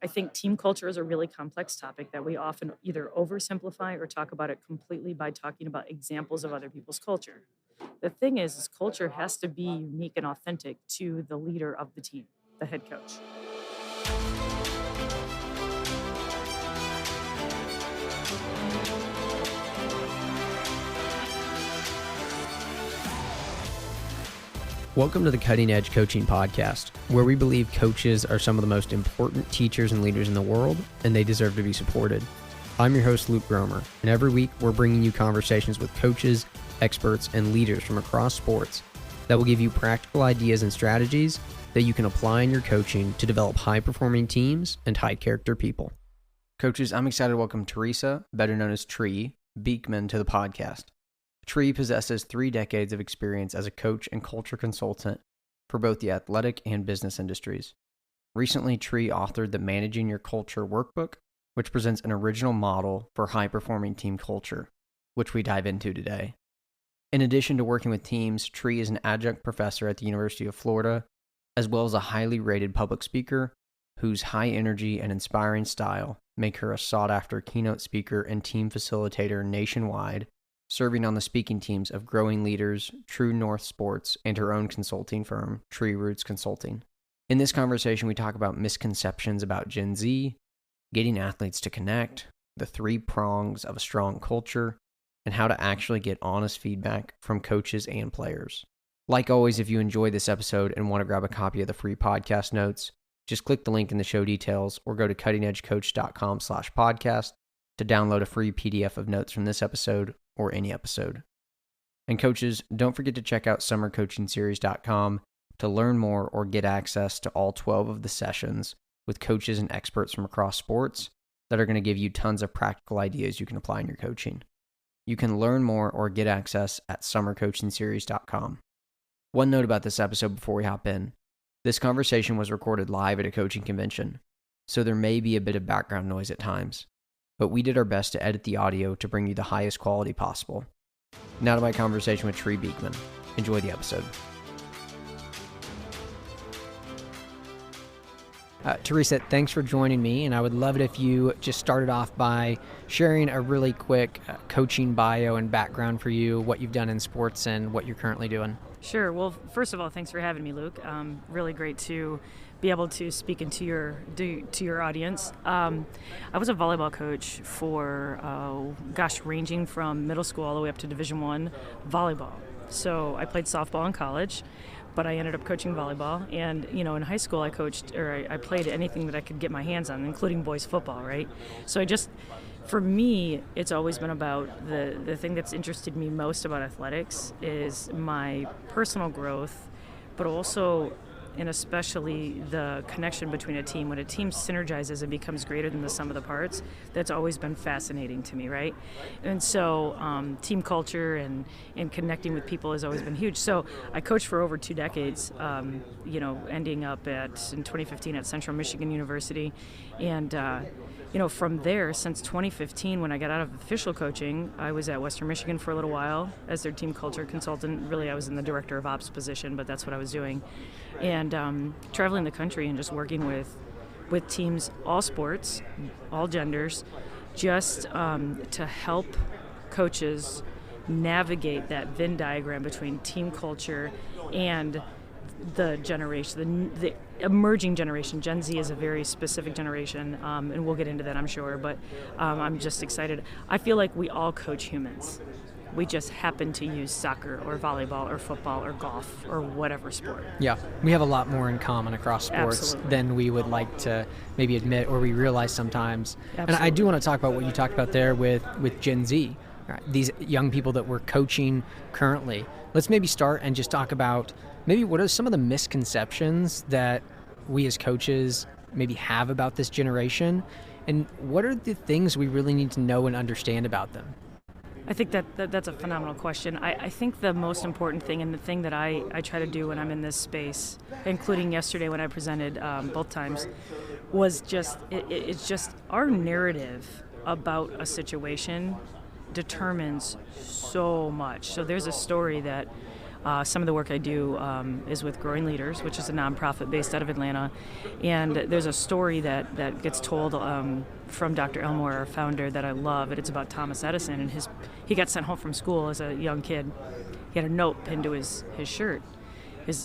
I think team culture is a really complex topic that we often either oversimplify or talk about it completely by talking about examples of other people's culture. The thing is culture has to be unique and authentic to the leader of the team, the head coach. Welcome to the Cutting Edge Coaching Podcast, where we believe coaches are some of the most important teachers and leaders in the world, and they deserve to be supported. I'm your host, Luke Gromer, and every week we're bringing you conversations with coaches, experts, and leaders from across sports that will give you practical ideas and strategies that you can apply in your coaching to develop high-performing teams and high-character people. Coaches, I'm excited to welcome Theresa, better known as Tree, Beeckman, to the podcast. Tree possesses 3 decades of experience as a coach and culture consultant for both the athletic and business industries. Recently, Tree authored the Managing Your Culture workbook, which presents an original model for high-performing team culture, which we dive into today. In addition to working with teams, Tree is an adjunct professor at the University of Florida, as well as a highly rated public speaker whose high energy and inspiring style make her a sought-after keynote speaker and team facilitator nationwide, serving on the speaking teams of Growing Leaders, True North Sports, and her own consulting firm, Tree Roots Consulting. In this conversation, we talk about misconceptions about Gen Z, getting athletes to connect, the 3 prongs of a strong culture, and how to actually get honest feedback from coaches and players. Like always, if you enjoyed this episode and want to grab a copy of the free podcast notes, just click the link in the show details or go to cuttingedgecoach.com/podcast to download a free PDF of notes from this episode or any episode. And coaches, don't forget to check out summercoachingseries.com to learn more or get access to all 12 of the sessions with coaches and experts from across sports that are going to give you tons of practical ideas you can apply in your coaching. You can learn more or get access at summercoachingseries.com. One note about this episode before we hop in. This conversation was recorded live at a coaching convention, so there may be a bit of background noise at times, but we did our best to edit the audio to bring you the highest quality possible. Now to my conversation with Tree Beeckman. Enjoy the episode. Theresa, thanks for joining me, and I would love it if you just started off by sharing a really quick coaching bio and background for you, what you've done in sports and what you're currently doing. Sure. Well, first of all, thanks for having me, Luke. Really great to be able to speak into your audience. I was a volleyball coach for, ranging from middle school all the way up to Division I volleyball. So I played softball in college, but I ended up coaching volleyball. And, in high school I played anything that I could get my hands on, including boys football, right? So for me, it's always been about the thing that's interested me most about athletics is my personal growth, but also and especially the connection between a team. When a team synergizes and becomes greater than the sum of the parts, that's always been fascinating to me, right? And so team culture and connecting with people has always been huge. So I coached for over 2 decades, ending up in 2015 at Central Michigan University. And from there, since 2015, when I got out of official coaching, I was at Western Michigan for a little while as their team culture consultant. Really, I was in the director of ops position, but that's what I was doing. And traveling the country and just working with teams, all sports, all genders, just to help coaches navigate that Venn diagram between team culture and the generation, the emerging generation. Gen Z is a very specific generation, and we'll get into that, I'm sure, but I'm just excited. I feel like we all coach humans. We just happen to use soccer or volleyball or football or golf or whatever sport. Yeah, we have a lot more in common across sports Absolutely. than we would like to maybe admit or we realize sometimes. Absolutely. And I do want to talk about what you talked about there with Gen Z, right? These young people that we're coaching currently. Let's maybe start and just talk about maybe what are some of the misconceptions that we as coaches maybe have about this generation, and what are the things we really need to know and understand about them? I think that's a phenomenal question. I think the most important thing, and the thing that I try to do when I'm in this space, including yesterday when I presented both times, was it's just our narrative about a situation determines so much. So there's a story that Some of the work I do is with Growing Leaders, which is a nonprofit based out of Atlanta. And there's a story that gets told from Dr. Elmore, our founder, that I love. And it's about Thomas Edison. And he got sent home from school as a young kid. He had a note pinned to his shirt.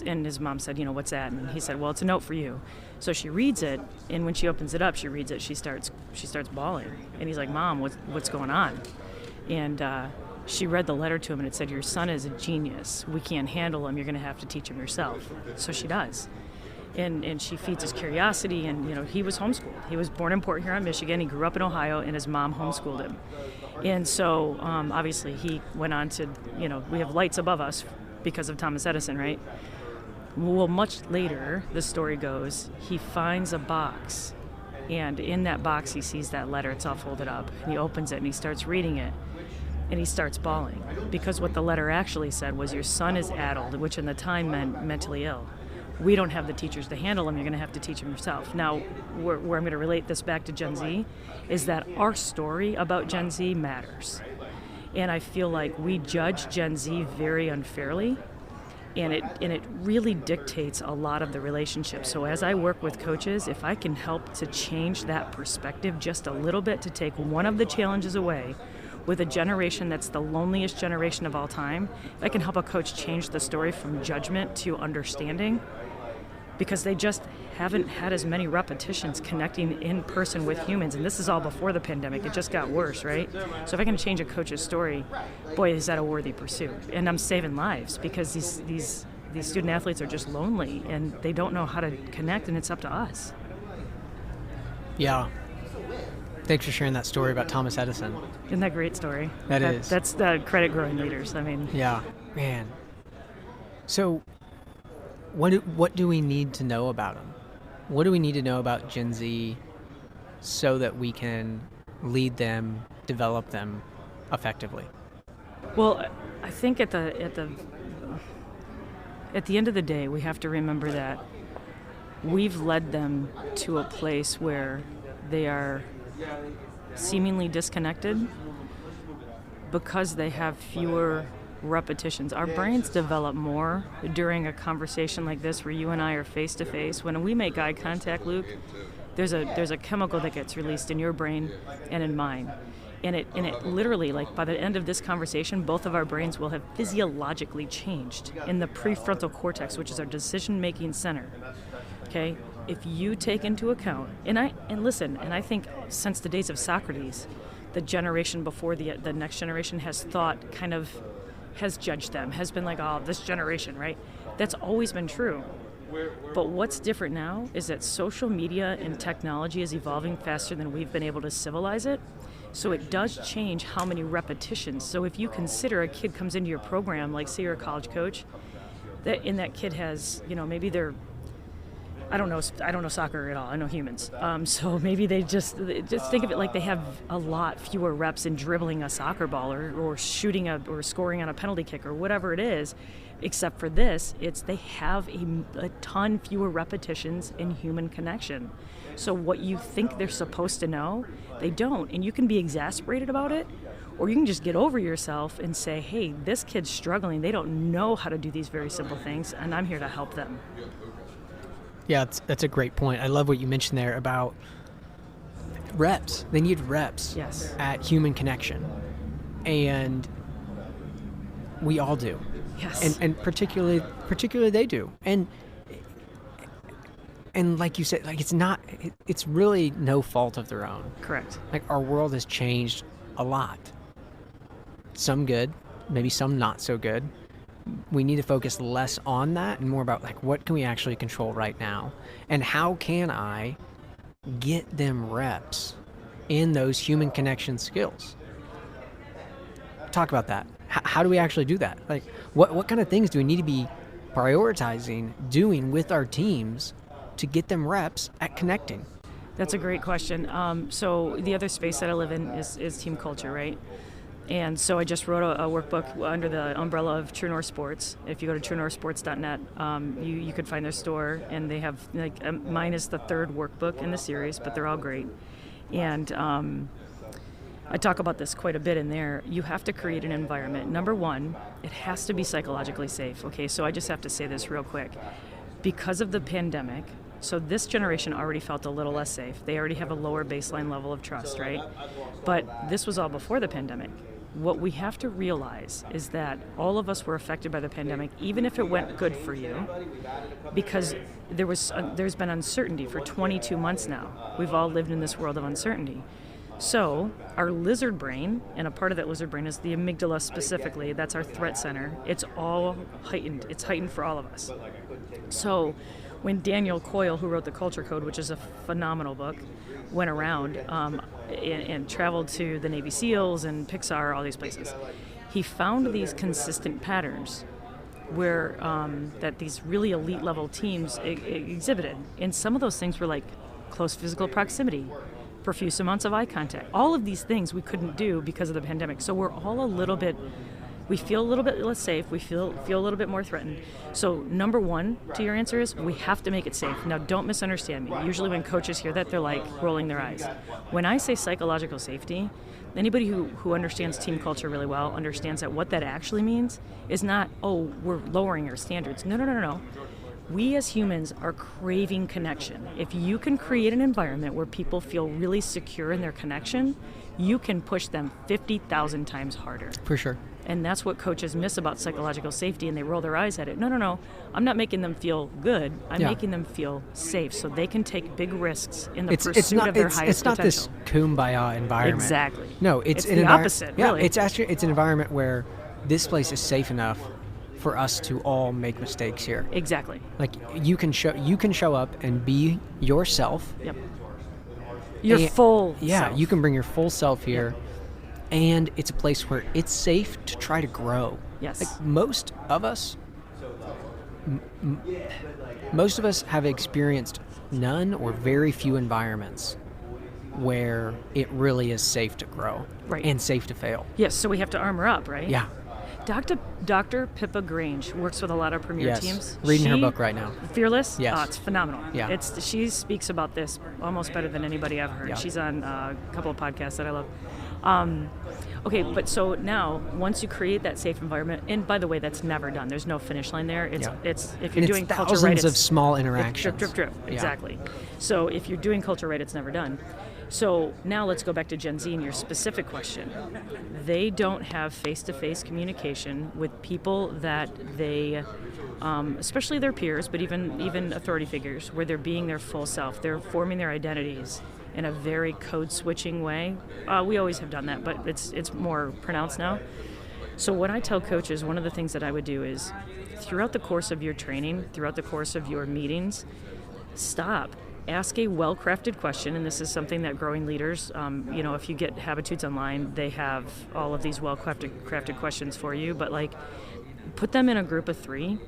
And his mom said, what's that? And he said, well, it's a note for you. So she reads it, and when she opens it up, she starts bawling. And he's like, Mom, what's going on? And she read the letter to him, and it said, your son is a genius. We can't handle him. You're going to have to teach him yourself. So she does. And she feeds his curiosity, and he was homeschooled. He was born in Port Huron, Michigan. He grew up in Ohio, and his mom homeschooled him. And so obviously he went on to, we have lights above us because of Thomas Edison, right? Well, much later, the story goes, he finds a box, and in that box he sees that letter. It's all folded up. And he opens it, and he starts reading it, and he starts bawling, because what the letter actually said was, your son is addled, which in the time meant mentally ill. We don't have the teachers to handle him. You're going to have to teach him yourself. Now, where I'm going to relate this back to Gen Z is that our story about Gen Z matters. And I feel like we judge Gen Z very unfairly, and it really dictates a lot of the relationships. So as I work with coaches, if I can help to change that perspective just a little bit, to take one of the challenges away with a generation that's the loneliest generation of all time, if I can help a coach change the story from judgment to understanding, because they just haven't had as many repetitions connecting in person with humans. And this is all before the pandemic. It just got worse, right? So if I can change a coach's story, boy, is that a worthy pursuit. And I'm saving lives, because these student athletes are just lonely and they don't know how to connect, and it's up to us. Yeah. Thanks for sharing that story about Thomas Edison. Isn't that a great story? That is. That's the credit Growing Leaders. I mean. Yeah. Man. So what do we need to know about them? What do we need to know about Gen Z so that we can lead them, develop them effectively? Well, I think at the end of the day, we have to remember that we've led them to a place where they are seemingly disconnected because they have fewer repetitions. Our brains develop more during a conversation like this, where you and I are face to face. When we make eye contact, Luke, there's a chemical that gets released in your brain and in mine. And it literally, like, by the end of this conversation, both of our brains will have physiologically changed in the prefrontal cortex, which is our decision-making center. Okay? If you take into account, and I think since the days of Socrates, the generation before the next generation has judged them, has been like, oh, this generation, right? That's always been true. But what's different now is that social media and technology is evolving faster than we've been able to civilize it. So it does change how many repetitions. So if you consider a kid comes into your program, like say you're a college coach, that kid has, maybe they're, I don't know soccer at all. I know humans. So maybe they just think of it like they have a lot fewer reps in dribbling a soccer ball or shooting or scoring on a penalty kick or whatever it is. Except for this, they have a ton fewer repetitions in human connection. So what you think they're supposed to know, they don't. And you can be exasperated about it, or you can just get over yourself and say, hey, this kid's struggling. They don't know how to do these very simple things, and I'm here to help them. Yeah, that's a great point. I love what you mentioned there about reps. They need reps Yes. at human connection. And we all do. Yes. And particularly they do. And like you said, like it's really no fault of their own. Correct. Like, our world has changed a lot. Some good, maybe some not so good. We need to focus less on that and more about, like, what can we actually control right now? And how can I get them reps in those human connection skills? Talk about that. How do we actually do that? Like, what kind of things do we need to be prioritizing doing with our teams to get them reps at connecting? That's a great question. So the other space that I live in is team culture, right? And so I just wrote a workbook under the umbrella of True North Sports. If you go to truenorthsports.net, you could find their store, and they have, mine is the third workbook in the series, but they're all great. And I talk about this quite a bit in there. You have to create an environment. Number one, it has to be psychologically safe. Okay, so I just have to say this real quick. Because of the pandemic, so this generation already felt a little less safe. They already have a lower baseline level of trust, right? But this was all before the pandemic. What we have to realize is that all of us were affected by the pandemic, even if it went good for you, because there's been uncertainty for 22 months now. We've all lived in this world of uncertainty. So our lizard brain, and a part of that lizard brain is the amygdala specifically, that's our threat center. It's all heightened. It's heightened for all of us. So when Daniel Coyle, who wrote The Culture Code, which is a phenomenal book, went around and traveled to the Navy SEALs and Pixar, all these places, he found these consistent patterns where that these really elite level teams exhibited. And some of those things were like close physical proximity, profuse amounts of eye contact. All of these things we couldn't do because of the pandemic. So we're all we feel a little bit less safe. We feel a little bit more threatened. So number one to your answer is we have to make it safe. Now don't misunderstand me. Usually when coaches hear that, they're like rolling their eyes. When I say psychological safety, anybody who understands team culture really well understands that what that actually means is not, oh, we're lowering our standards. No. We as humans are craving connection. If you can create an environment where people feel really secure in their connection, you can push them 50,000 times harder. For sure. And that's what coaches miss about psychological safety, and they roll their eyes at it. No. I'm not making them feel good. I'm making them feel safe so they can take big risks in the pursuit of their highest potential. It's not this kumbaya environment. Exactly. No, it's the opposite, really. Yeah, it's an environment where this place is safe enough for us to all make mistakes here. Exactly. Like you can show up and be yourself. Yep. Your full self. You can bring your full self here. Yep. And it's a place where it's safe to try to grow. Yes. Like most of us have experienced none or very few environments where it really is safe to grow. Right. And safe to fail. Yes, so we have to armor up, right? Yeah. Dr. Pippa Grange works with a lot of premier teams. Reading her book right now. Fearless? Yes. Oh, it's phenomenal. Yeah. She speaks about this almost better than anybody I've heard. Yeah. She's on a couple of podcasts that I love. Okay, but so now once you create that safe environment, and by the way, that's never done. There's no finish line there. It's if you're doing culture right, thousands of small interactions. Drip. Exactly. So if you're doing culture right, it's never done. So now let's go back to Gen Z and your specific question. They don't have face-to-face communication with people that they, especially their peers, but even authority figures, where they're being their full self. They're forming their identities in a very code-switching way. We always have done that, but it's more pronounced now. So what I tell coaches, one of the things that I would do is, throughout the course of your training, throughout the course of your meetings, stop. Ask a well-crafted question, and this is something that growing leaders, if you get Habitudes Online, they have all of these well-crafted questions for you, but put them in a group of 3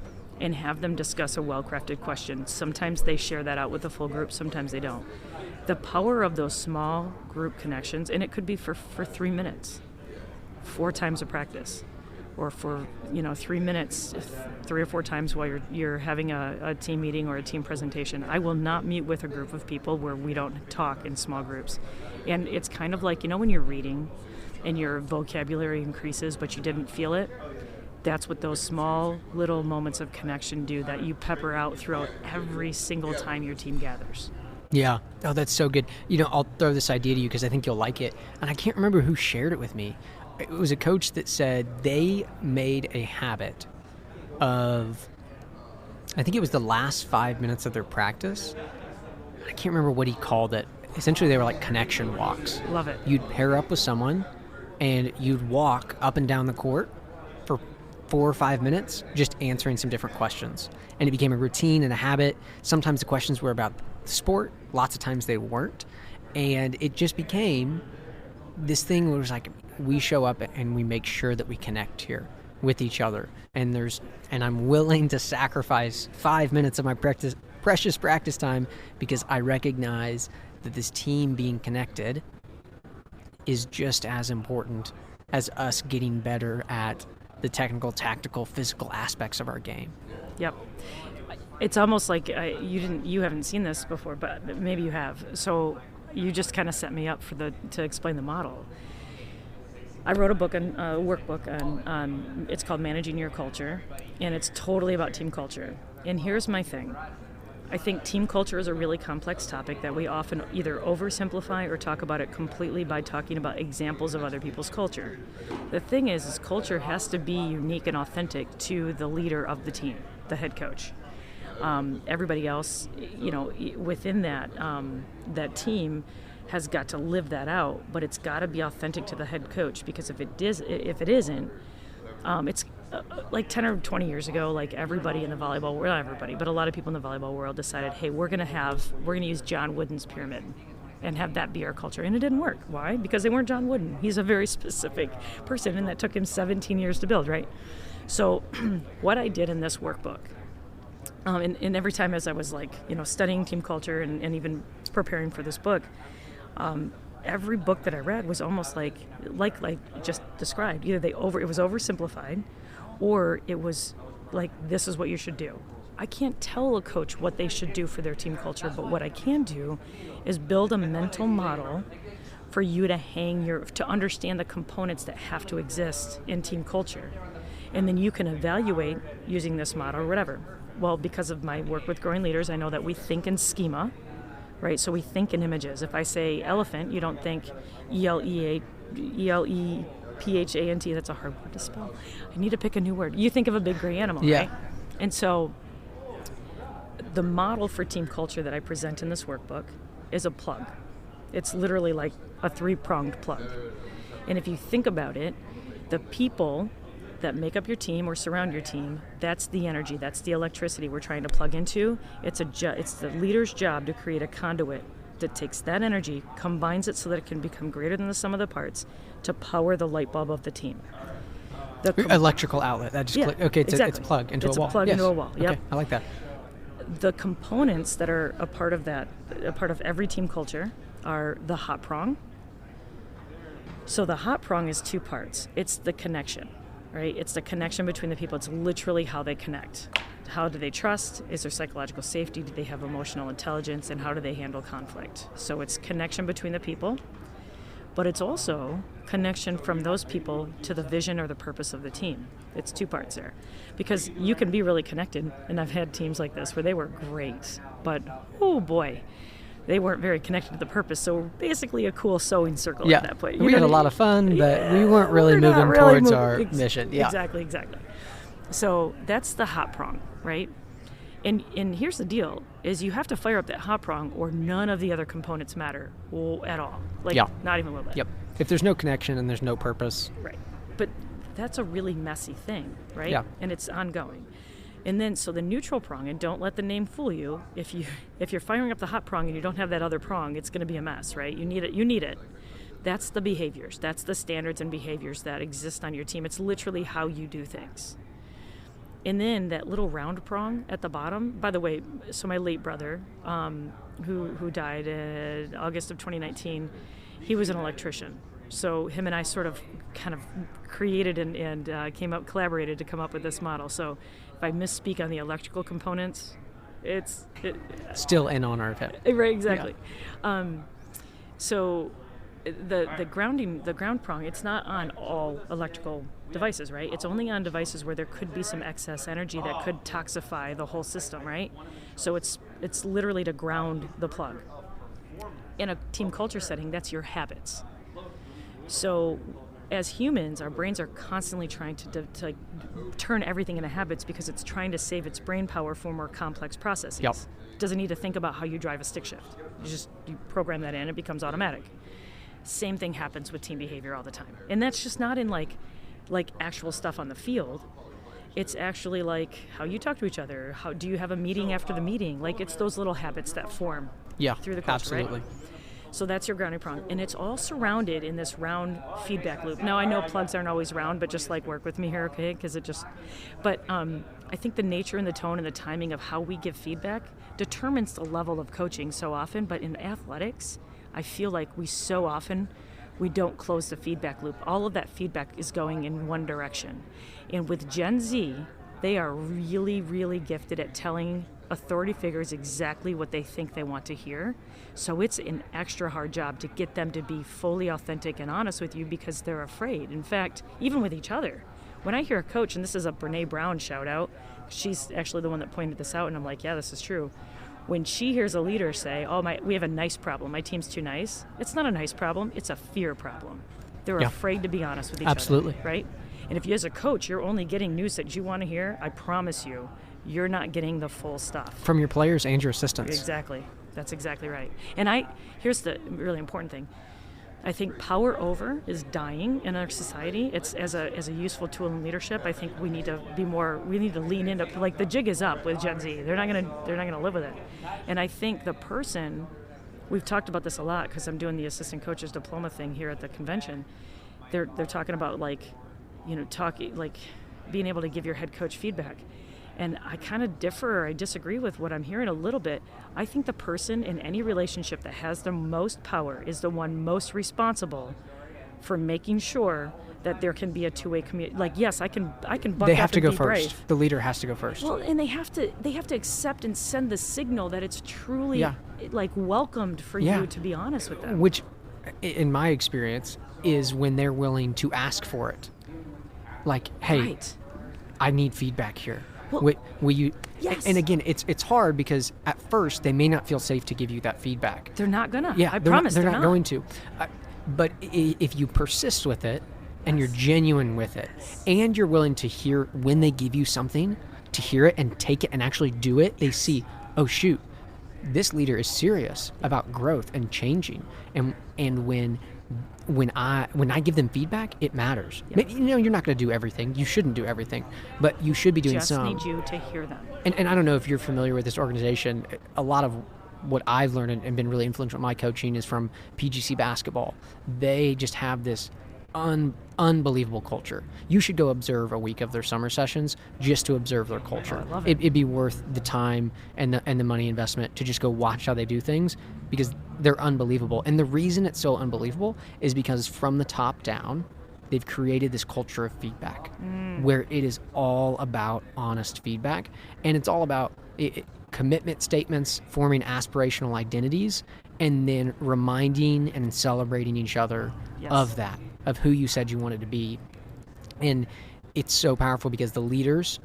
and have them discuss a well-crafted question. Sometimes they share that out with the full group, sometimes they don't. The power of those small group connections, and it could be for 3 minutes, 4 times a practice, or for 3 minutes, 3 or 4 times while you're having a team meeting or a team presentation. I will not meet with a group of people where we don't talk in small groups. And it's kind of like, when you're reading and your vocabulary increases but you didn't feel it, that's what those small little moments of connection do that you pepper out throughout every single time your team gathers. Yeah. Oh, that's so good. I'll throw this idea to you because I think you'll like it. And I can't remember who shared it with me. It was a coach that said they made a habit of, I think it was the last 5 minutes of their practice. I can't remember what he called it. Essentially, they were like connection walks. Love it. You'd pair up with someone, and you'd walk up and down the court for 4 or 5 minutes, just answering some different questions. And it became a routine and a habit. Sometimes the questions were about sport. Lots of times they weren't. And it just became this thing where it was like, we show up and we make sure that we connect here with each other. And I'm willing to sacrifice 5 minutes of my precious practice time because I recognize that this team being connected is just as important as us getting better at the technical, tactical, physical aspects of our game. Yep. It's almost like you haven't seen this before, but maybe you have. So you just kind of set me up to explain the model. I wrote a book, a workbook on it's called Managing Your Culture, and it's totally about team culture. And here's my thing. I think team culture is a really complex topic that we often either oversimplify or talk about it completely by talking about examples of other people's culture. The thing is culture has to be unique and authentic to the leader of the team, the head coach. Everybody else, within that that team has got to live that out, but it's got to be authentic to the head coach, because if it isn't, it's like 10 or 20 years ago, like everybody in the volleyball world, not everybody, but a lot of people in the volleyball world decided, hey, we're going to use John Wooden's pyramid and have that be our culture. And it didn't work. Why? Because they weren't John Wooden. He's a very specific person, and that took him 17 years to build, right? So what I did in this workbook, and every time as I was studying team culture and even preparing for this book, every book that I read was almost like just described. Either it was oversimplified, or it was like, this is what you should do. I can't tell a coach what they should do for their team culture, but what I can do is build a mental model for you to understand the components that have to exist in team culture. And then you can evaluate using this model or whatever. Well, because of my work with growing leaders, I know that we think in schema, right? So we think in images. If I say elephant, you don't think ELEPHANT. That's a hard word to spell. I need to pick a new word. You think of a big gray animal, right? And so the model for team culture that I present in this workbook is a plug. It's literally like a 3-pronged plug. And if you think about it, the people that make up your team or surround your team, that's the energy, that's the electricity we're trying to plug into. It's the leader's job to create a conduit that takes that energy, combines it so that it can become greater than the sum of the parts to power the light bulb of the team. Electrical outlet. That just okay, it's a plug into a wall. It's a plug into a wall, yep. Okay, I like that. The components that are a part of every team culture are the hot prong. So the hot prong is 2 parts. It's the connection, right? It's the connection between the people. It's literally how they connect. How do they trust? Is there psychological safety? Do they have emotional intelligence? And how do they handle conflict? So it's connection between the people, but it's also connection from those people to the vision or the purpose of the team. It's 2 parts there. Because you can be really connected, and I've had teams like this where they were great, but oh boy, they weren't very connected to the purpose. So basically a cool sewing circle at that point. We had a lot of fun, but we weren't really moving towards our mission. Yeah. Exactly. So that's the hot prong, right? And here's the deal, is you have to fire up that hot prong or none of the other components matter at all. Not even a little bit. Yep. If there's no connection and there's no purpose. Right. But that's a really messy thing, right? Yeah. And it's ongoing. And then, so the neutral prong, and don't let the name fool you, if you're firing up the hot prong and you don't have that other prong, it's going to be a mess, right? You need it. That's the behaviors. That's the standards and behaviors that exist on your team. It's literally how you do things. And then that little round prong at the bottom, by the way, so my late brother, who died in August of 2019, he was an electrician. So him and I sort of kind of created and collaborated to come up with this model. So if I misspeak on the electrical components, it's still in on our head. Right, exactly. Yeah. So the ground prong, it's not on all electrical devices, right? It's only on devices where there could be some excess energy that could toxify the whole system, right? So it's literally to ground the plug. In a team culture setting, that's your habits. So as humans, our brains are constantly trying to turn everything into habits because it's trying to save its brain power for more complex processes. Yep. It doesn't need to think about how you drive a stick shift. You program that in, it becomes automatic. Same thing happens with team behavior all the time. And that's just not in like actual stuff on the field. It's actually like how you talk to each other. How do you have a meeting after the meeting? Like, it's those little habits that form through the culture, absolutely. Right? So that's your grounding prong. And it's all surrounded in this round feedback loop. Now, I know plugs aren't always round, but just work with me here, okay? But I think the nature and the tone and the timing of how we give feedback determines the level of coaching so often. But in athletics, I feel like we don't close the feedback loop. All of that feedback is going in one direction. And with Gen Z, they are really, really gifted at telling authority figure is exactly what they think they want to hear. So it's an extra hard job to get them to be fully authentic and honest with you because they're afraid. In fact, even with each other. When I hear a coach, and this is a Brene Brown shout out, she's actually the one that pointed this out, and I'm like, yeah, this is true. When she hears a leader say, we have a nice problem, my team's too nice, it's not a nice problem, it's a fear problem. They're afraid to be honest with each Absolutely. other, right? And if you as a coach, you're only getting news that you want to hear, I promise you're not getting the full stuff. From your players and your assistants. Exactly. That's exactly right. And here's the really important thing. I think power over is dying in our society. It's as a useful tool in leadership. I think we need to lean into, like, the jig is up with Gen Z. They're not gonna live with it. And I think the person, we've talked about this a lot because I'm doing the assistant coaches diploma thing here at the convention. They're talking about being able to give your head coach feedback. And I kind of differ, or I disagree with what I'm hearing a little bit. I think the person in any relationship that has the most power is the one most responsible for making sure that there can be a two-way community. Like, yes, I can buck They up have to and go be first. brave. The leader has to go first. Well, and they have to accept and send the signal that it's truly like welcomed for you to be honest with them. Which, in my experience, is when they're willing to ask for it. Like, hey, I need feedback here. Well, will you? Yes. And again, it's hard because at first they may not feel safe to give you that feedback. They're not gonna. Yeah, I promise they're not going to. But if you persist with it and you're genuine with it, and you're willing to hear when they give you something, to hear it and take it and actually do it, they see, oh shoot, this leader is serious about growth and changing. And when I give them feedback, it matters. Yep. Maybe, you're not going to do everything. You shouldn't do everything, but you should be doing some. Just need you to hear them. And I don't know if you're familiar with this organization. A lot of what I've learned and been really influential in my coaching is from PGC basketball. They just have this unbelievable culture. You should go observe a week of their summer sessions just to observe their culture. I love it. It'd be worth the time and the money investment to just go watch how they do things, because they're unbelievable. And the reason it's so unbelievable is because from the top down, they've created this culture of feedback where it is all about honest feedback, and it's all about commitment statements, forming aspirational identities, and then reminding and celebrating each other of that, of who you said you wanted to be. And it's so powerful because the leaders,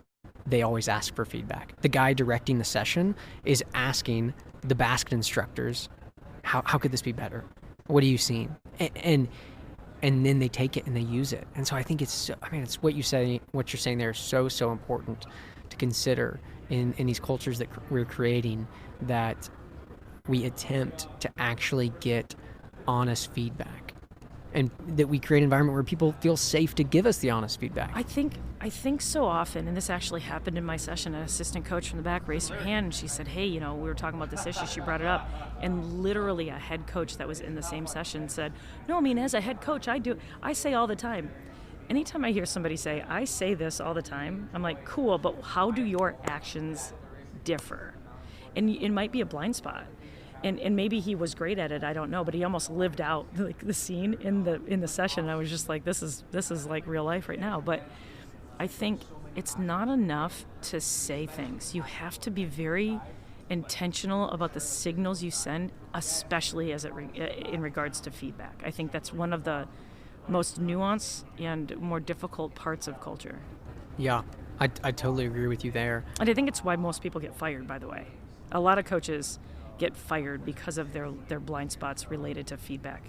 they always ask for feedback. The guy directing the session is asking the basket instructors, how could this be better? What are you seeing? And then they take it and they use it. And so I think it's what you're saying there is so important to consider in these cultures that we're creating, that we attempt to actually get honest feedback, and that we create an environment where people feel safe to give us the honest feedback. I think so often, and this actually happened in my session, an assistant coach from the back raised her hand and she said, hey, we were talking about this issue, she brought it up, and literally a head coach that was in the same session said, no, as a head coach, I say all the time. Anytime I hear somebody say, I say this all the time, I'm like, cool, but how do your actions differ? And it might be a blind spot. And maybe he was great at it, I don't know, but he almost lived out like the scene in the session. And I was just like, this is like real life right now. But I think it's not enough to say things. You have to be very intentional about the signals you send, especially in regards to feedback. I think that's one of the most nuanced and more difficult parts of culture. Yeah, I totally agree with you there. And I think it's why most people get fired, by the way. A lot of coaches get fired because of their blind spots related to feedback.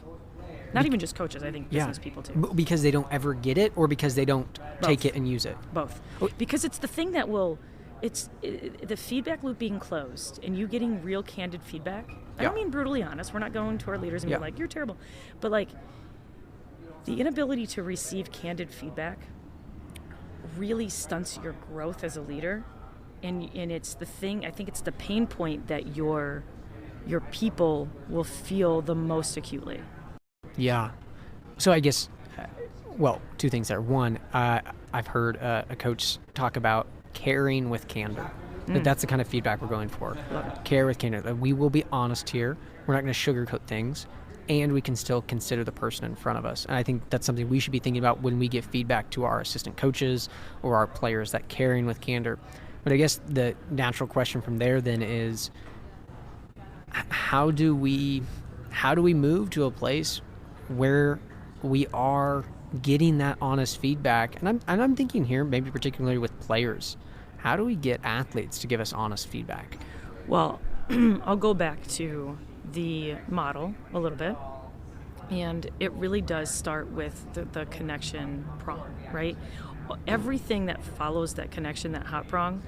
Not even just coaches, I think business people too. Because they don't ever get it, or because they don't take it and use it? Both. Because it's the thing that the feedback loop being closed and you getting real candid feedback. I don't mean brutally honest. We're not going to our leaders and being like, you're terrible. But like, the inability to receive candid feedback really stunts your growth as a leader. And it's the thing, I think it's the pain point that your people will feel the most acutely. Yeah. So I guess, two things there. One, I've heard a coach talk about caring with candor. That's the kind of feedback we're going for. Care with candor. We will be honest here. We're not going to sugarcoat things, and we can still consider the person in front of us. And I think that's something we should be thinking about when we give feedback to our assistant coaches or our players, that caring with candor. But I guess the natural question from there then is, how do we move to a place where we are getting that honest feedback? And I'm thinking here maybe particularly with players. How do we get athletes to give us honest feedback? Well, I'll go back to the model a little bit. And it really does start with the connection prong, right? Everything that follows that connection, that hot prong,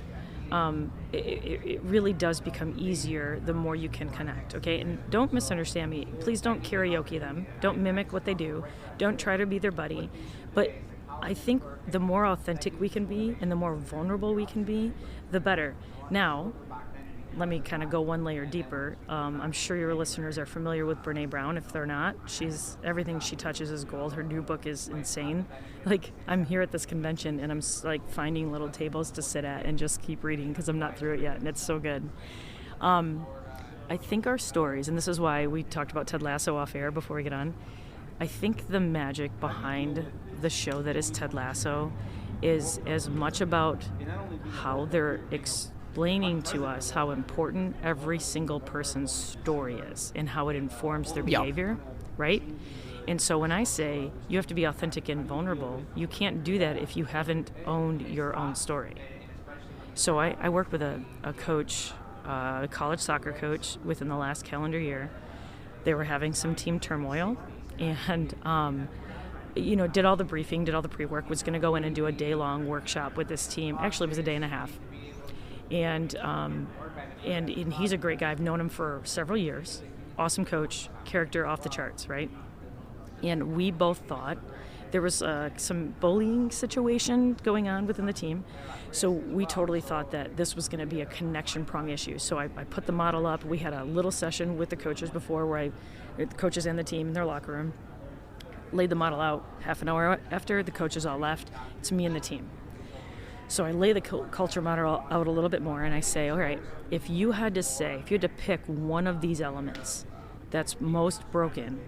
it really does become easier the more you can connect, okay? And don't misunderstand me. Please don't karaoke them. Don't mimic what they do. Don't try to be their buddy. But I think the more authentic we can be and the more vulnerable we can be, the better. Now, let me kind of go one layer deeper. I'm sure your listeners are familiar with Brene Brown. If they're not, everything she touches is gold. Her new book is insane. Like, I'm here at this convention and I'm like finding little tables to sit at and just keep reading because I'm not through it yet, and it's so good. I think our stories, and this is why we talked about Ted Lasso off air before we get on, I think the magic behind the show that is Ted Lasso is as much about how they're explaining to us how important every single person's story is and how it informs their behavior, right? And so when I say you have to be authentic and vulnerable, you can't do that if you haven't owned your own story. So I worked with a coach, a college soccer coach, within the last calendar year. They were having some team turmoil and did all the briefing, did all the pre-work, was going to go in and do a day-long workshop with this team. Actually, it was a day and a half. And he's a great guy. I've known him for several years. Awesome coach, character off the charts, right? And we both thought there was some bullying situation going on within the team. So we totally thought that this was going to be a connection prong issue. So I put the model up. We had a little session with the coaches before where the coaches and the team in their locker room laid the model out. Half an hour after, the coaches all left. It's me and the team. So I lay the culture model out a little bit more, and I say, all right, if you had to pick one of these elements that's most broken,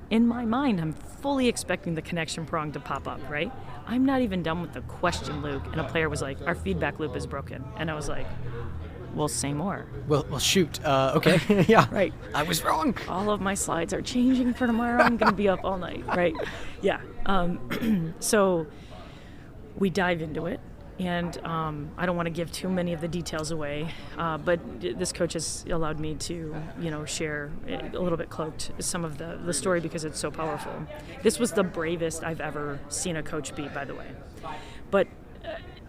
in my mind, I'm fully expecting the connection prong to pop up, right? I'm not even done with the question, Luke, and a player was like, our feedback loop is broken. And I was like, well, say more. Well, shoot. Okay. Yeah. Right. I was wrong. All of my slides are changing for tomorrow. I'm going to be up all night, right? Yeah. So we dive into it. And I don't want to give too many of the details away, but this coach has allowed me to, share a little bit cloaked some of the story because it's so powerful. This was the bravest I've ever seen a coach be, by the way. But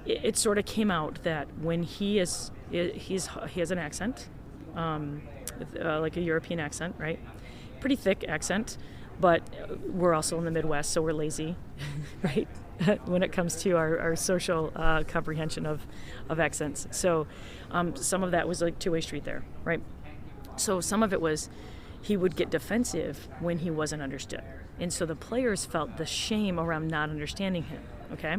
it sort of came out that when he has an accent, like a European accent, right? Pretty thick accent, but we're also in the Midwest, so we're lazy, right? When it comes to our social comprehension of accents. So some of that was like two-way street there, right? So some of it was he would get defensive when he wasn't understood. And so the players felt the shame around not understanding him, okay?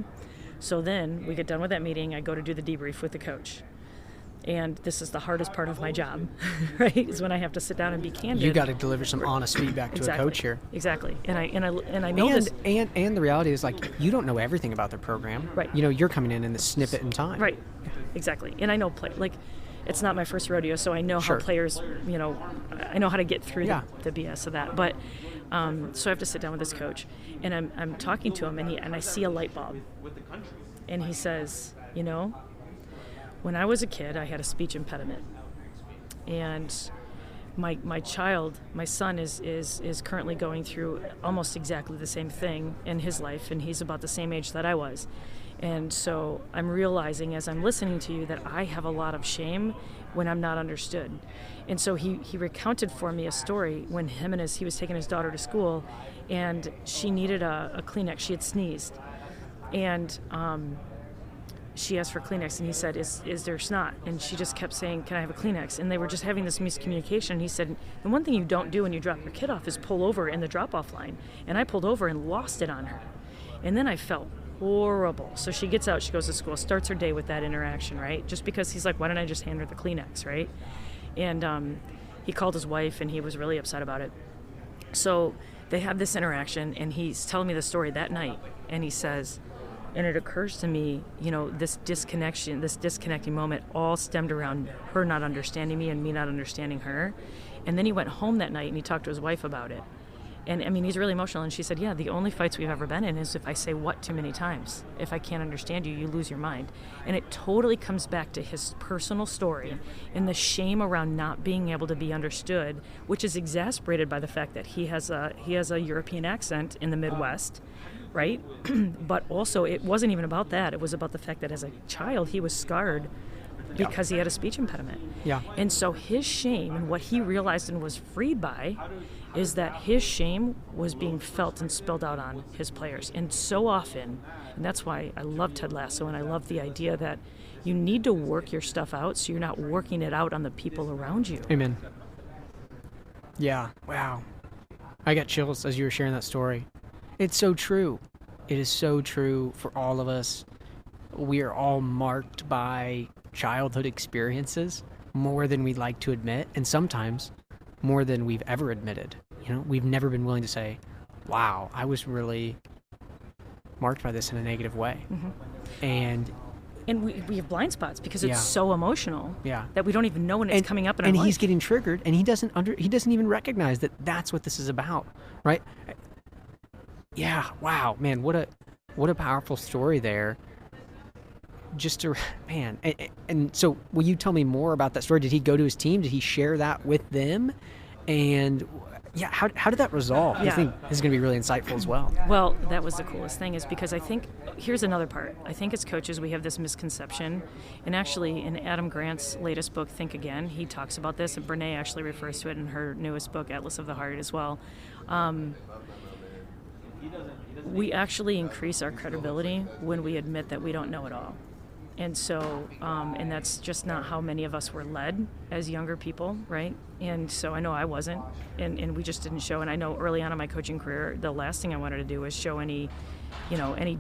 So then we get done with that meeting. I go to do the debrief with the coach. And this is the hardest part of my job, right? Is when I have to sit down and be candid. You got to deliver some honest feedback to exactly. a coach here. Exactly. And I know this. And the reality is, like, you don't know everything about their program. Right. You're coming in the snippet in time. Right. Exactly. And I know it's not my first rodeo, so I know Sure. how players, I know how to get through the BS of that. But so I have to sit down with this coach, and I'm talking to him, and I see a light bulb, and he says, when I was a kid, I had a speech impediment, and my son is currently going through almost exactly the same thing in his life, and he's about the same age that I was. And so I'm realizing as I'm listening to you that I have a lot of shame when I'm not understood. And so he recounted for me a story when he was taking his daughter to school, and she needed a Kleenex. She had sneezed, and she asked for Kleenex, and he said, is there snot? And she just kept saying, can I have a Kleenex? And they were just having this miscommunication. And he said, the one thing you don't do when you drop your kid off is pull over in the drop-off line. And I pulled over and lost it on her. And then I felt horrible. So she gets out, she goes to school, starts her day with that interaction, right? Just because he's like, why don't I just hand her the Kleenex, right? And he called his wife, and he was really upset about it. So they have this interaction, and he's telling me the story that night, and he says, And it occurs to me, this disconnecting moment all stemmed around her not understanding me and me not understanding her. And then he went home that night and he talked to his wife about it. And I mean, he's really emotional. And she said, yeah, the only fights we've ever been in is if I say what too many times. If I can't understand you, you lose your mind. And it totally comes back to his personal story and the shame around not being able to be understood, which is exasperated by the fact that he has a European accent in the Midwest, right? But also, it wasn't even about that. It was about the fact that as a child, he was scarred because he had a speech impediment. Yeah. And so his shame, and what he realized and was freed by, is that his shame was being felt and spilled out on his players. And so often, and that's why I love Ted Lasso, and I love the idea that you need to work your stuff out so you're not working it out on the people around you. Amen. Yeah. Wow. I got chills as you were sharing that story. It's so true. It is so true for all of us. We are all marked by childhood experiences more than we'd like to admit, and sometimes more than we've ever admitted. We've never been willing to say, wow, I was really marked by this in a negative way. Mm-hmm. And we have blind spots because it's so emotional that we don't even know when it's coming up in our life. And he's getting triggered, and he doesn't even recognize that that's what this is about, right? Yeah, wow, man, what a powerful story there. And so will you tell me more about that story? Did he go to his team? Did he share that with them? And how did that resolve? I think this is going to be really insightful as well. Well, that was the coolest thing, is because I think, here's another part. I think as coaches we have this misconception, and actually in Adam Grant's latest book, Think Again, he talks about this, and Brene actually refers to it in her newest book, Atlas of the Heart, as well. We actually increase our credibility when we admit that we don't know it all. And so, and that's just not how many of us were led as younger people, right? And so I know I wasn't, and we just didn't show. And I know early on in my coaching career, the last thing I wanted to do was show any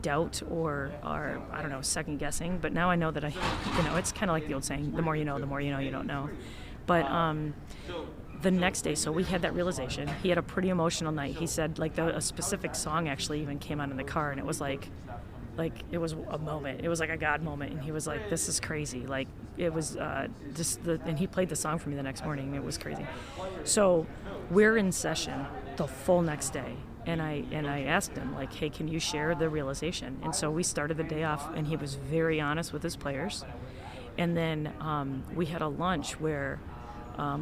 doubt or I don't know, second guessing. But now I know that it's kind of like the old saying, the more you know you don't know. But the next day, so we had that realization. He had a pretty emotional night. He said, a specific song actually even came on in the car, and it was like it was a moment. It was like a God moment, and he was like, "This is crazy." It was and he played the song for me the next morning. It was crazy. So we're in session the full next day, and I asked him, "Hey, can you share the realization?" And so we started the day off, and he was very honest with his players. And then we had a lunch where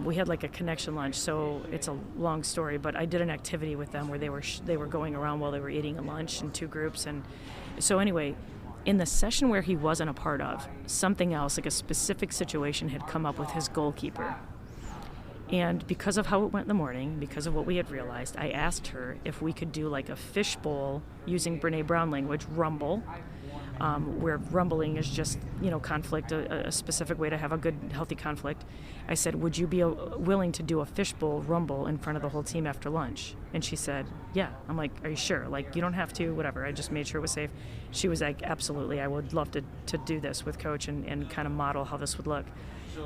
we had a connection lunch. So it's a long story, but I did an activity with them where they were going around while they were eating a lunch in two groups. And so anyway, in the session where he wasn't a part of, something else, a specific situation had come up with his goalkeeper. And because of how it went in the morning, because of what we had realized, I asked her if we could do a fishbowl using Brene Brown language, rumble, where rumbling is just, conflict, a specific way to have a good, healthy conflict. I said, would you be willing to do a fishbowl rumble in front of the whole team after lunch? And she said, yeah. I'm like, are you sure? You don't have to, whatever. I just made sure it was safe. She was like, absolutely. I would love to do this with Coach and kind of model how this would look.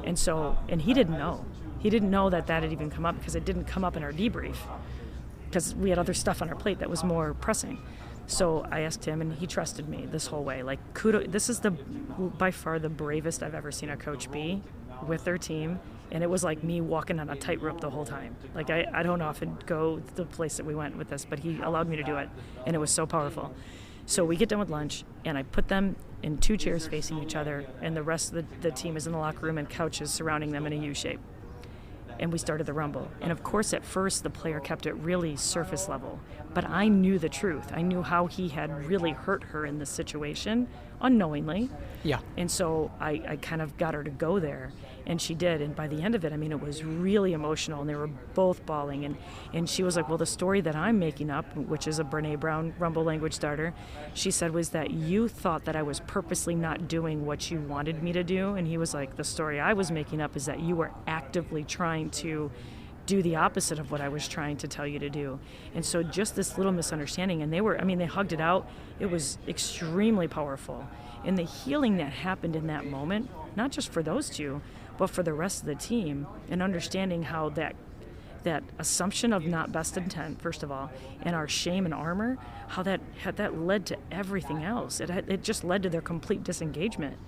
And so, and he didn't know. He didn't know that had even come up because it didn't come up in our debrief because we had other stuff on our plate that was more pressing. So I asked him, and he trusted me this whole way. Kudos. This is by far the bravest I've ever seen a coach be with their team, and it was like me walking on a tightrope the whole time. I don't often go the place that we went with this, but he allowed me to do it, and it was so powerful. So we get done with lunch, and I put them in two chairs facing each other, and the rest of the team is in the locker room and couches surrounding them in a U shape. And we started the rumble. And of course, at first, the player kept it really surface level. But I knew the truth. I knew how he had really hurt her in this situation, unknowingly. Yeah. And so I kind of got her to go there, and she did. And by the end of it, it was really emotional, and they were both bawling. And she was like, well, the story that I'm making up, which is a Brene Brown Rumble language starter, she said, was that you thought that I was purposely not doing what you wanted me to do. And he was like, the story I was making up is that you were actively trying to do the opposite of what I was trying to tell you to do. And so just this little misunderstanding, and they hugged it out. It was extremely powerful. And the healing that happened in that moment, not just for those two, but for the rest of the team, and understanding how that assumption of not best intent, first of all, and our shame and armor, how that led to everything else. It just led to their complete disengagement.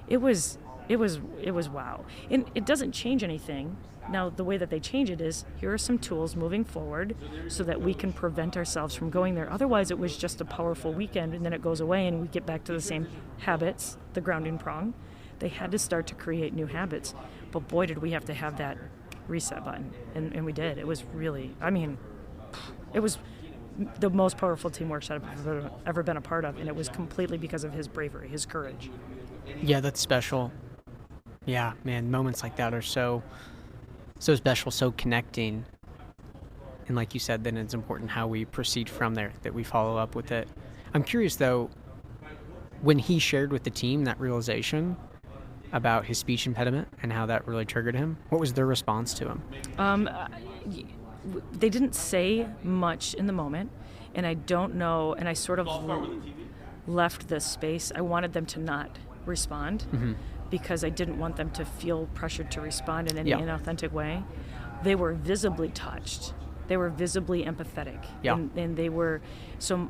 It was wow. And it doesn't change anything. Now, the way that they change it is, here are some tools moving forward so that we can prevent ourselves from going there. Otherwise, it was just a powerful weekend, and then it goes away, and we get back to the same habits, the grounding prong. They had to start to create new habits. But boy, did we have to have that reset button. And we did. It was really, it was the most powerful team workshop I've ever been a part of, and it was completely because of his bravery, his courage. Yeah, that's special. Yeah, man, moments like that are so special, so connecting. And like you said, then it's important how we proceed from there, that we follow up with it. I'm curious, though, when he shared with the team that realization about his speech impediment and how that really triggered him, what was their response to him? They didn't say much in the moment, and I don't know, and I sort of left the space. I wanted them to not respond. Mm-hmm. Because I didn't want them to feel pressured to respond in any inauthentic way. They were visibly touched. They were visibly empathetic. Yeah. And they were, so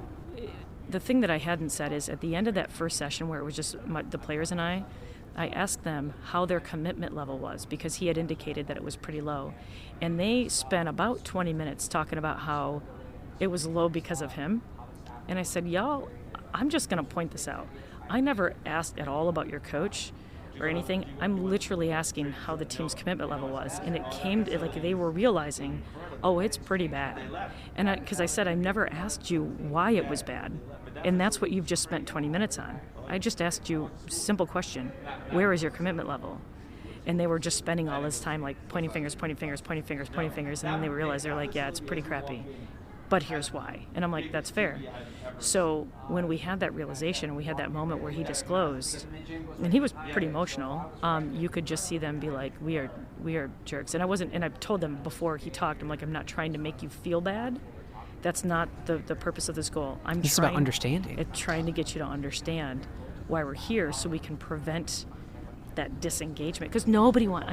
the thing that I hadn't said is at the end of that first session where it was just the players and I asked them how their commitment level was, because he had indicated that it was pretty low. And they spent about 20 minutes talking about how it was low because of him. And I said, y'all, I'm just going to point this out. I never asked at all about your coach or anything. I'm literally asking how the team's commitment level was, and it came to, like, they were realizing, oh, it's pretty bad. And because I said I never asked you why it was bad, and that's what you've just spent 20 minutes on. I just asked you a simple question: where is your commitment level? And they were just spending all this time like pointing fingers, and then they realized, they're like, yeah, it's pretty crappy, but here's why. And I'm like, that's fair. So when we had that realization, we had that moment where he disclosed, and he was pretty emotional. You could just see them be like, we are jerks. And I told them before he talked, I'm like, I'm not trying to make you feel bad. That's not the purpose of this goal. It's about understanding. It's trying to get you to understand why we're here, so we can prevent that disengagement. Because nobody wants,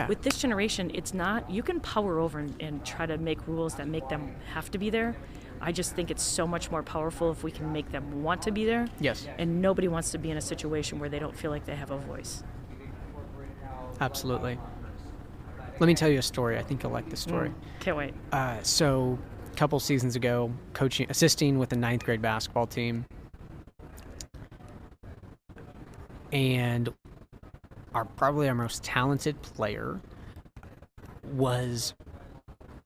with this generation, it's not, you can power over and try to make rules that make them have to be there. I just think it's so much more powerful if we can make them want to be there. Yes. And nobody wants to be in a situation where they don't feel like they have a voice. Absolutely. Let me tell you a story. I think you'll like this story. Can't wait. So a couple seasons ago, assisting with the 9th grade basketball team. And probably our most talented player was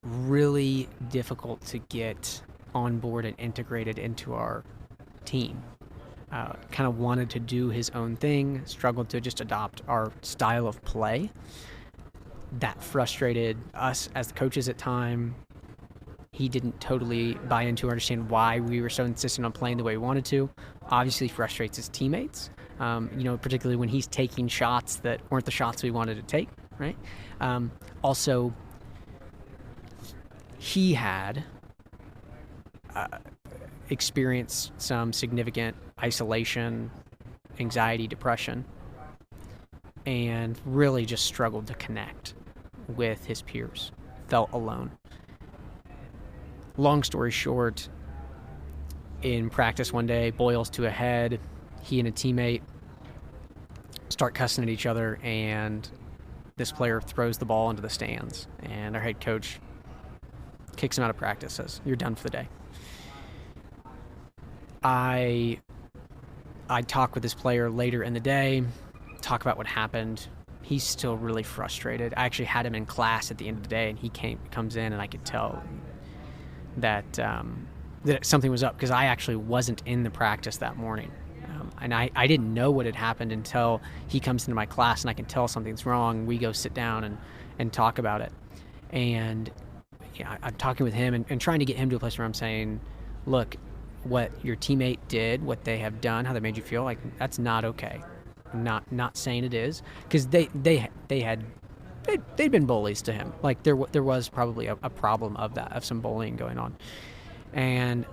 really difficult to get on board and integrated into our team. Kind of wanted to do his own thing, struggled to just adopt our style of play. That frustrated us as the coaches at time. He didn't totally buy into or understand why we were so insistent on playing the way we wanted to. Obviously frustrates his teammates, particularly when he's taking shots that weren't the shots we wanted to take, right? Also, he had experienced some significant isolation, anxiety, depression, and really just struggled to connect with his peers, felt alone. Long story short, in practice one day, boils to a head. He and a teammate start cussing at each other, and this player throws the ball into the stands, and our head coach kicks him out of practice, says, "You're done for the day." I talk with this player later in the day, talk about what happened. He's still really frustrated. I actually had him in class at the end of the day, and he comes in, and I could tell that something was up, because I actually wasn't in the practice that morning. And I didn't know what had happened until he comes into my class, and I can tell something's wrong. We go sit down and talk about it. And I'm talking with him and trying to get him to a place where I'm saying, look, what your teammate did, what they have done, how they made you feel, like, that's not okay. I'm not saying it is, because they'd been bullies to him. Like, there was probably a problem of some bullying going on, and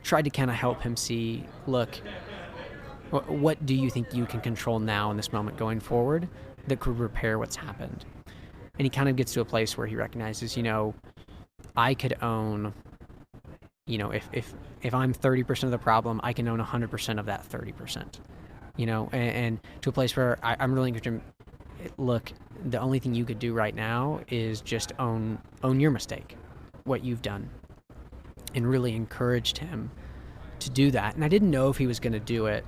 tried to kind of help him see, look, what do you think you can control now in this moment going forward that could repair what's happened? And he kind of gets to a place where he recognizes, I could own, if I'm 30% of the problem, I can own 100% of that 30%, and to a place where I'm really encouraging, look, the only thing you could do right now is just own your mistake, what you've done, and really encouraged him to do that. And I didn't know if he was going to do it.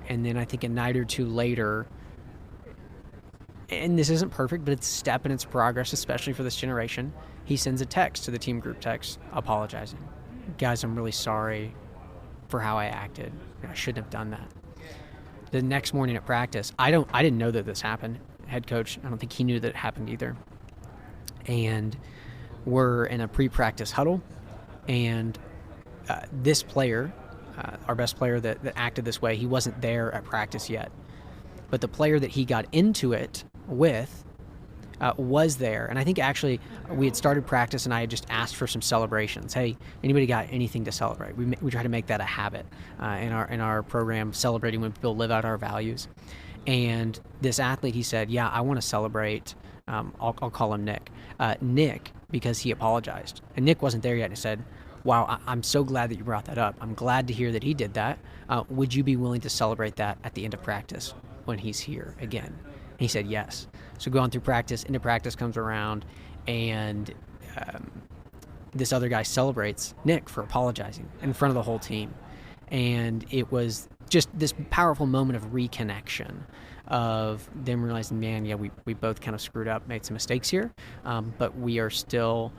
And then I think a night or two later, and this isn't perfect, but it's a step in its progress, especially for this generation, he sends a text to the team group text apologizing. Guys, I'm really sorry for how I acted. I shouldn't have done that. The next morning at practice, I didn't know that this happened. Head coach, I don't think he knew that it happened either. And we're in a pre-practice huddle, and this player, our best player that acted this way, he wasn't there at practice yet. But the player that he got into it with was there. And I think actually we had started practice and I had just asked for some celebrations. Hey, anybody got anything to celebrate? We try to make that a habit in our program, celebrating when people live out our values. And this athlete, he said, yeah, I want to celebrate. I'll call him Nick. Nick, because he apologized. And Nick wasn't there yet. And he said, wow, I'm so glad that you brought that up. I'm glad to hear that he did that. Would you be willing to celebrate that at the end of practice when he's here again? And he said yes. So going through practice, into practice comes around, and this other guy celebrates Nick for apologizing in front of the whole team. And it was just this powerful moment of reconnection, of them realizing, man, yeah, we both kind of screwed up, made some mistakes here, but we are still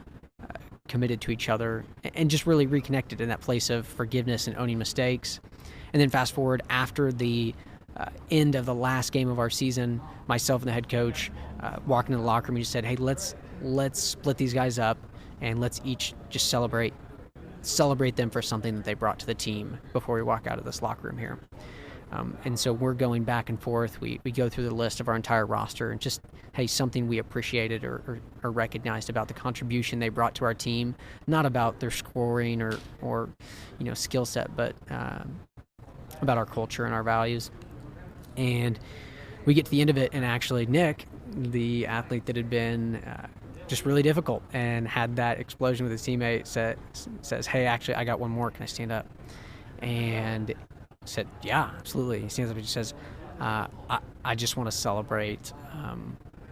committed to each other, and just really reconnected in that place of forgiveness and owning mistakes. And then fast forward, after the end of the last game of our season, myself and the head coach walking in the locker room, we just said, hey, let's split these guys up, and let's each just celebrate them for something that they brought to the team before we walk out of this locker room here. And so we're going back and forth. We go through the list of our entire roster, and just, hey, something we appreciated or recognized about the contribution they brought to our team, not about their scoring or skill set, but about our culture and our values. And we get to the end of it, and actually Nick, the athlete that had been just really difficult and had that explosion with his teammate, says, hey, actually, I got one more. Can I stand up? And said, yeah, absolutely. He stands up and he says, I just want to celebrate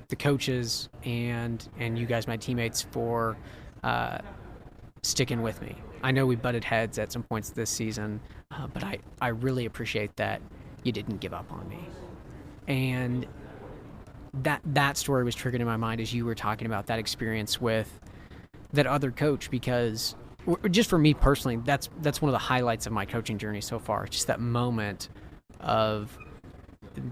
the coaches and you guys, my teammates, for sticking with me. I know we butted heads at some points this season, but I really appreciate that you didn't give up on me. And that story was triggered in my mind as you were talking about that experience with that other coach, because just for me personally, that's one of the highlights of my coaching journey so far. Just that moment of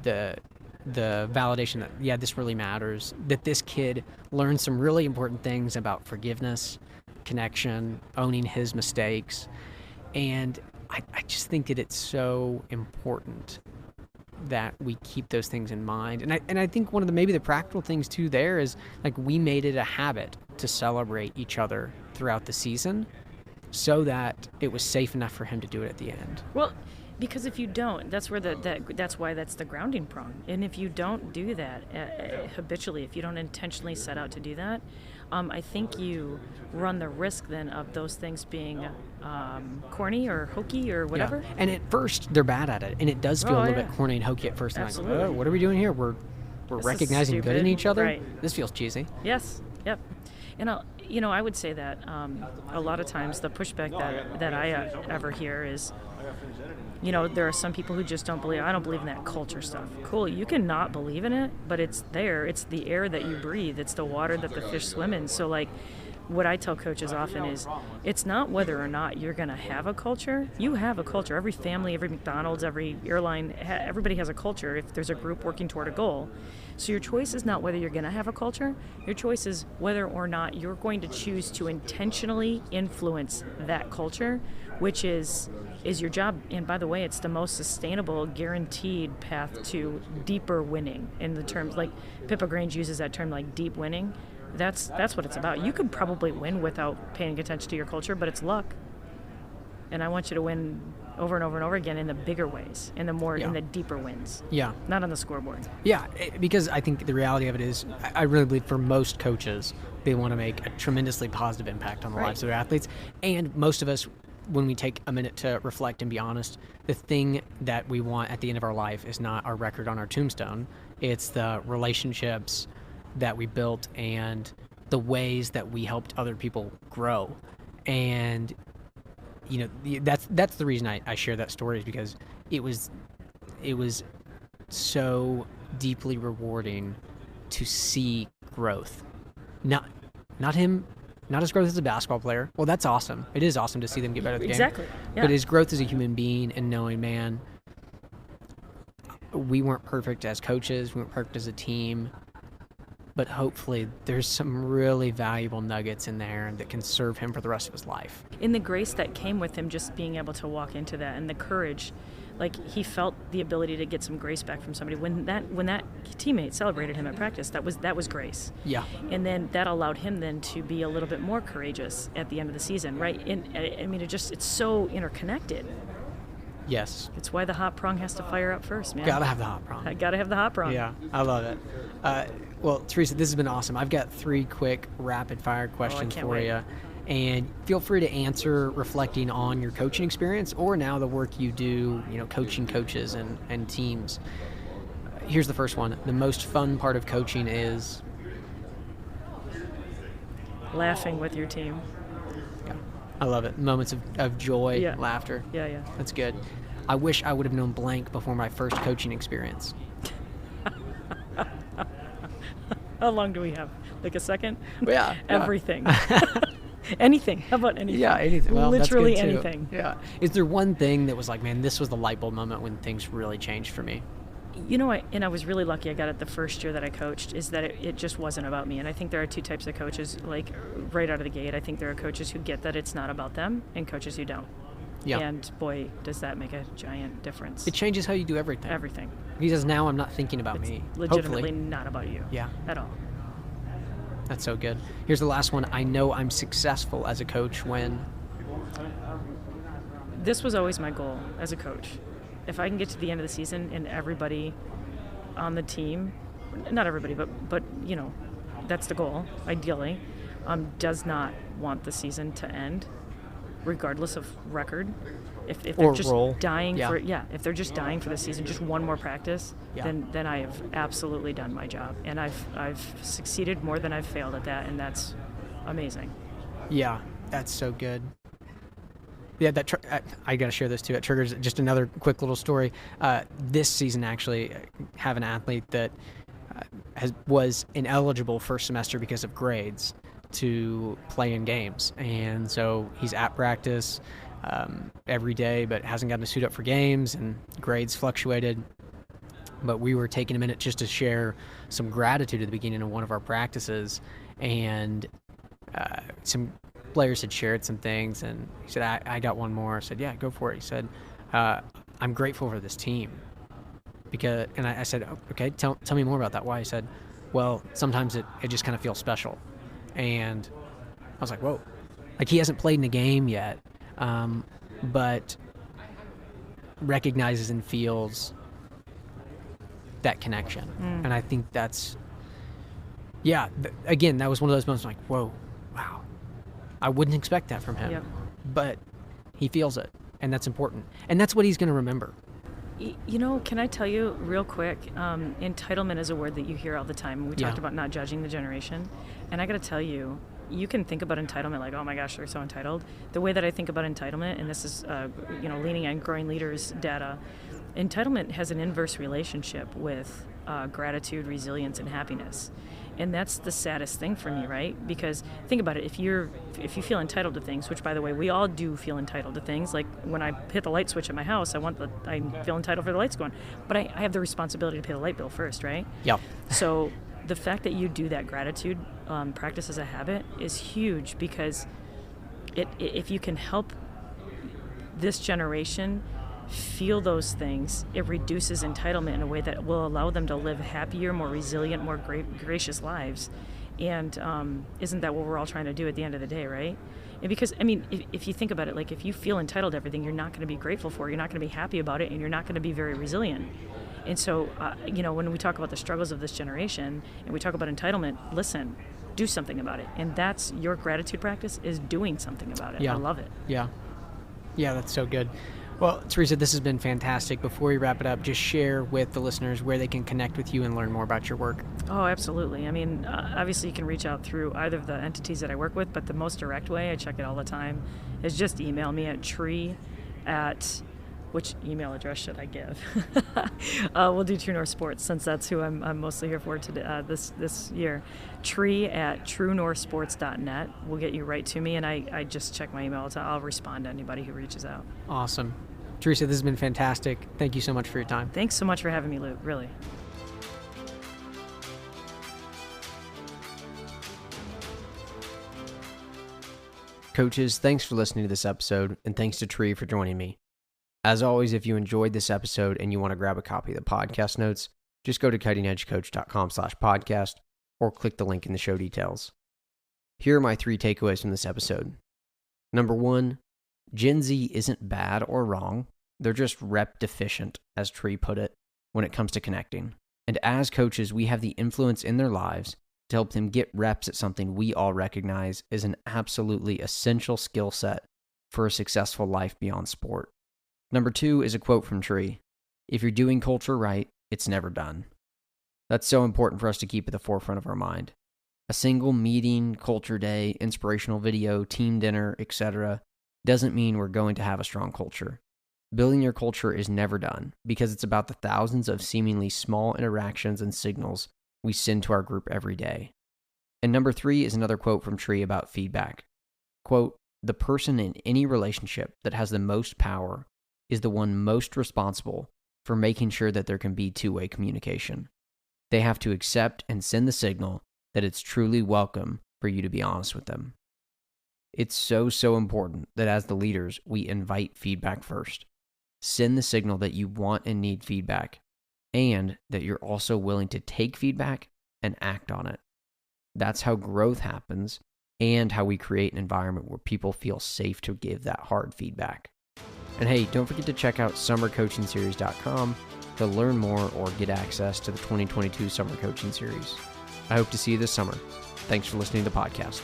the validation that, yeah, this really matters, that this kid learned some really important things about forgiveness, connection, owning his mistakes. And I just think that it's so important that we keep those things in mind. And I think one of maybe the practical things too there is, like, we made it a habit to celebrate each other throughout the season so that it was safe enough for him to do it at the end. Well, because if you don't, that's where that's why that's the grounding prong. And if you don't do that habitually, if you don't intentionally set out to do that, I think you run the risk then of those things being corny or hokey or whatever. Yeah. And at first, they're bad at it, and it does feel a little bit corny and hokey at first. Absolutely. Like, what are we doing here? We're recognizing good in each other. Right. This feels cheesy. Yes. Yep. And I would say that a lot of times the pushback that I ever hear is, there are some people who just don't believe. I don't believe in that culture stuff. Cool, you can not believe in it, but it's there. It's the air that you breathe. It's the water that the fish swim in. So, like, what I tell coaches often is, it's not whether or not you're going to have a culture. You have a culture. Every family, every McDonald's, every airline, everybody has a culture if there's a group working toward a goal. So your choice is not whether you're going to have a culture. Your choice is whether or not you're going to choose to intentionally influence that culture, which is your job. And by the way, it's the most sustainable, guaranteed path to deeper winning. In the terms, like Pippa Grange uses that term, like deep winning. That's what it's about. You could probably win without paying attention to your culture, but it's luck. And I want you to win over and over and over again in the bigger ways, in the more, Yeah. in the deeper wins. Yeah. Not on the scoreboard. Yeah, because I think the reality of it is, I really believe for most coaches, they want to make a tremendously positive impact on the Right. lives of their athletes. And most of us, when we take a minute to reflect and be honest, the thing that we want at the end of our life is not our record on our tombstone. It's the relationships that we built and the ways that we helped other people grow. And that's the reason I share that story, is because it was so deeply rewarding to see growth. Not his growth as a basketball player. Well, that's awesome. It is awesome to see them get better at the game. Exactly. Yeah. But his growth as a human being and knowing, man, we weren't perfect as coaches, we weren't perfect as a team, but hopefully there's some really valuable nuggets in there that can serve him for the rest of his life. In the grace that came with him, just being able to walk into that, and the courage, like he felt the ability to get some grace back from somebody. When that teammate celebrated him at practice, that was grace. Yeah. And then that allowed him then to be a little bit more courageous at the end of the season, right? And I mean, it's so interconnected. Yes. It's why the hot prong has to fire up first, man. Gotta have the hot prong. I gotta have the hot prong. Yeah, I love it. Well, Theresa, this has been awesome. I've got 3 quick rapid-fire questions can't for wait. you. And feel free to answer reflecting on your coaching experience or now the work you do, coaching coaches and teams. Here's the first one. The most fun part of coaching is? Laughing with your team. Yeah, I love it. Moments of joy, Yeah. laughter. Yeah. That's good. I wish I would have known blank before my first coaching experience. How long do we have? Like a second? Yeah. Everything. Anything. How about anything? Yeah, anything. Well, literally that's good too. anything. Yeah. Is there one thing that was like, man, this was the light bulb moment when things really changed for me? And I was really lucky I got it the first year that I coached, is that it just wasn't about me. And I think there are 2 types of coaches, like right out of the gate. I think there are coaches who get that it's not about them and coaches who don't. Yeah. And boy, does that make a giant difference. It changes how you do everything. Everything. He says, now I'm not thinking about It's me. legitimately Hopefully. not about you. Yeah. At all. That's so good. Here's the last one. I know I'm successful as a coach when? This was always my goal as a coach. If I can get to the end of the season and everybody on the team, not everybody, but that's the goal, ideally, does not want the season to end, regardless of record. If they're Or just role. dying Yeah. if they're just dying for the season, just one more practice, Yeah. then I have absolutely done my job, and I've succeeded more than I've failed at that, and that's amazing. Yeah, that's so good. Yeah, I got to share this too. It triggers just another quick little story. This season, actually, have an athlete that was ineligible first semester because of grades to play in games. And so he's at practice every day, but hasn't gotten to suit up for games, and grades fluctuated. But we were taking a minute just to share some gratitude at the beginning of one of our practices, and some players had shared some things, and he said, I got one more. I said, yeah, go for it. He said, I'm grateful for this team. And I said, oh, okay, tell me more about that. Why? He said, well, sometimes it just kind of feels special. And I was like, whoa. Like, he hasn't played in a game yet, but recognizes and feels that connection. And I think that's, again, that was one of those moments like, whoa, wow. I wouldn't expect that from him. Yep. But he feels it, and that's important. And that's what he's going to remember. Can I tell you real quick, entitlement is a word that you hear all the time. We talked about not judging the generation. And I got to tell you, you can think about entitlement like, oh my gosh, they're so entitled. The way that I think about entitlement, and this is, leaning on Growing Leaders data, entitlement has an inverse relationship with gratitude, resilience, and happiness. And that's the saddest thing for me, right? Because think about it, if you feel entitled to things, which by the way, we all do feel entitled to things. Like when I hit the light switch at my house, I feel entitled for the lights going. But I have the responsibility to pay the light bill first, right? Yeah. So the fact that you do that gratitude practice as a habit is huge, because if you can help this generation feel those things, it reduces entitlement in a way that will allow them to live happier, more resilient, more gracious lives. And isn't that what we're all trying to do at the end of the day, right? And because, I mean, if you think about it, like if you feel entitled to everything, you're not going to be grateful for it, you're not going to be happy about it, and you're not going to be very resilient. And so, when we talk about the struggles of this generation and we talk about entitlement, listen, do something about it. And that's your gratitude practice, is doing something about it. Yeah. I love it. Yeah, that's so good. Well, Theresa, this has been fantastic. Before we wrap it up, just share with the listeners where they can connect with you and learn more about your work. Oh, absolutely. I mean, obviously you can reach out through either of the entities that I work with, but the most direct way, I check it all the time, is just email me at which email address should I give? We'll do True North Sports, since that's who I'm mostly here for today, this year. Tree@truenorthsports.net will get you right to me, and I just check my email. I'll respond to anybody who reaches out. Awesome. Theresa, this has been fantastic. Thank you so much for your time. Thanks so much for having me, Luke, really. Coaches, thanks for listening to this episode, and thanks to Tree for joining me. As always, if you enjoyed this episode and you want to grab a copy of the podcast notes, just go to cuttingedgecoach.com/podcast or click the link in the show details. Here are my 3 takeaways from this episode. Number 1, Gen Z isn't bad or wrong. They're just rep deficient, as Tree put it, when it comes to connecting. And as coaches, we have the influence in their lives to help them get reps at something we all recognize is an absolutely essential skill set for a successful life beyond sport. Number 2 is a quote from Tree. If you're doing culture right, it's never done. That's so important for us to keep at the forefront of our mind. A single meeting, culture day, inspirational video, team dinner, etc. doesn't mean we're going to have a strong culture. Building your culture is never done because it's about the thousands of seemingly small interactions and signals we send to our group every day. And number 3 is another quote from Tree about feedback. Quote, the person in any relationship that has the most power is the one most responsible for making sure that there can be two-way communication. They have to accept and send the signal that it's truly welcome for you to be honest with them. It's so important that as the leaders, we invite feedback first. Send the signal that you want and need feedback, and that you're also willing to take feedback and act on it. That's how growth happens, and how we create an environment where people feel safe to give that hard feedback. And hey, don't forget to check out summercoachingseries.com to learn more or get access to the 2022 Summer Coaching Series. I hope to see you this summer. Thanks for listening to the podcast.